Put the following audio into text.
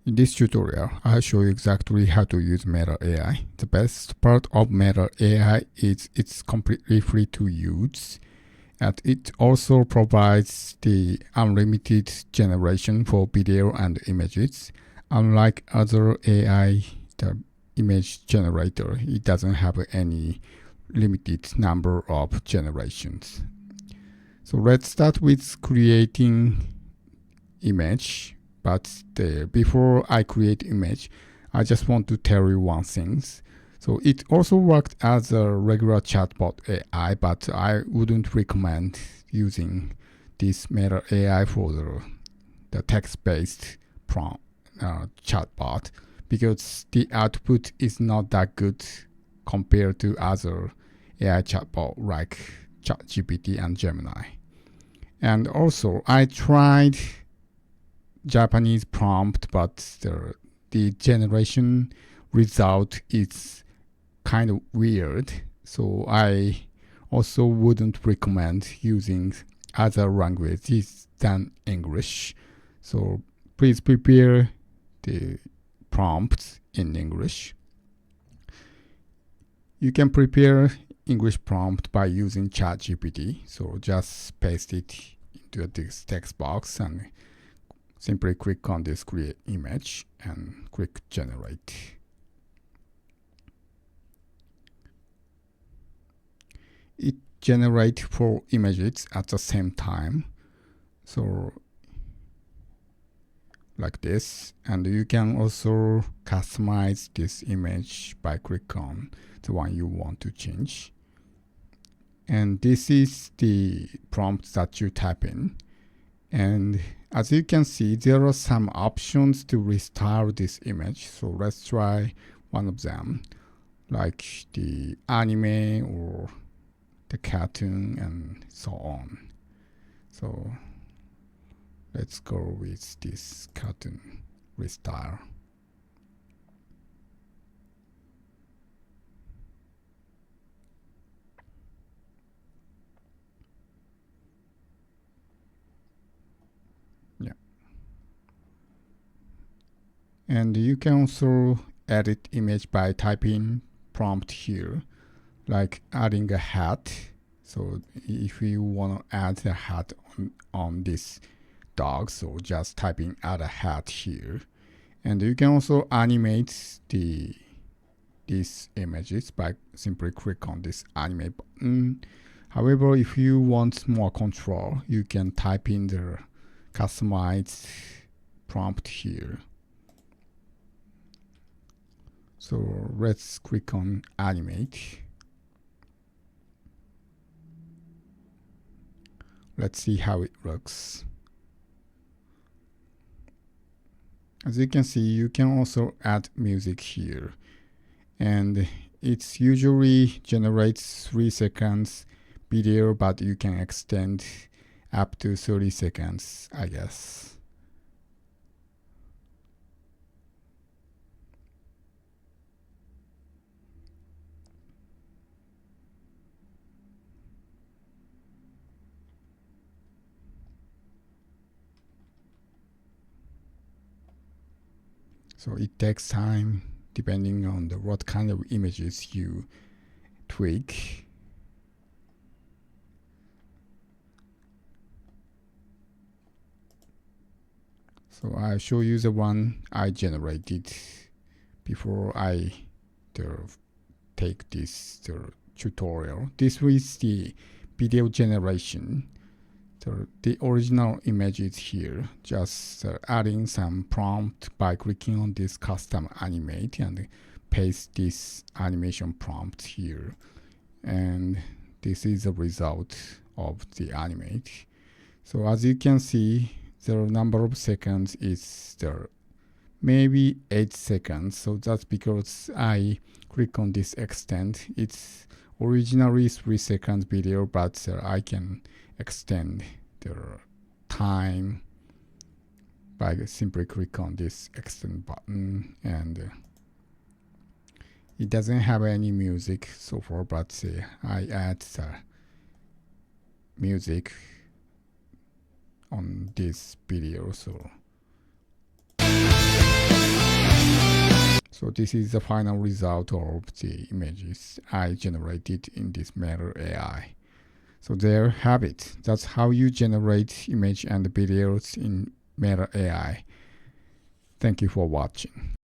In this tutorial, I'll show you exactly how to use Meta AI. The best part of Meta AI is it's completely free to use, and it also provides the unlimited generation for video and images. Unlike other AI, the image generator, it doesn't have any limited number of generations. So let's start with creating image. But before I create image, I just want to tell you one thing. So it also worked as a regular chatbot AI, but I wouldn't recommend using this Meta AI for the text-based prompt chatbot, because the output is not that good compared to other AI chatbot like ChatGPT and Gemini. And also, I tried Japanese prompt, but the generation result is kind of weird. So I also wouldn't recommend using other languages than English. So please prepare the prompts in English. You can prepare English prompt by using ChatGPT. So just paste it into this text box and simply click on this create image and click generate. It generates 4 images at the same time. So like this. And you can also customize this image by click on the one you want to change. And this is the prompt that you type in. And as you can see, there are some options to restyle this image. So let's try one of them, like the anime or the cartoon and so on. So let's go with this cartoon restyle. And you can also edit image by typing prompt here, like adding a hat. So if you want to add a hat on this dog, so just typing add a hat here. And you can also animate these images by simply click on this animate button. However, if you want more control, you can type in the customized prompt here. So let's click on animate. Let's see how it looks. As you can see, you can also add music here. And it usually generates 3 seconds video, but you can extend up to 30 seconds, I guess. So it takes time depending on what kind of images you tweak. So I'll show you the one I generated before I take this tutorial. This was the video generation. The original image is here, just adding some prompt by clicking on this custom animate and paste this animation prompt here. And this is the result of the animate. So as you can see, the number of seconds is there, maybe 8 seconds. So that's because I click on this extend. It's originally 3 seconds video, but I can extend the time by simply click on this extend button. And it doesn't have any music so far, but I add music on this video. So So this is the final result of the images I generated in this Matter AI. So there you have it. That's how you generate image and videos in Matter AI. Thank you for watching.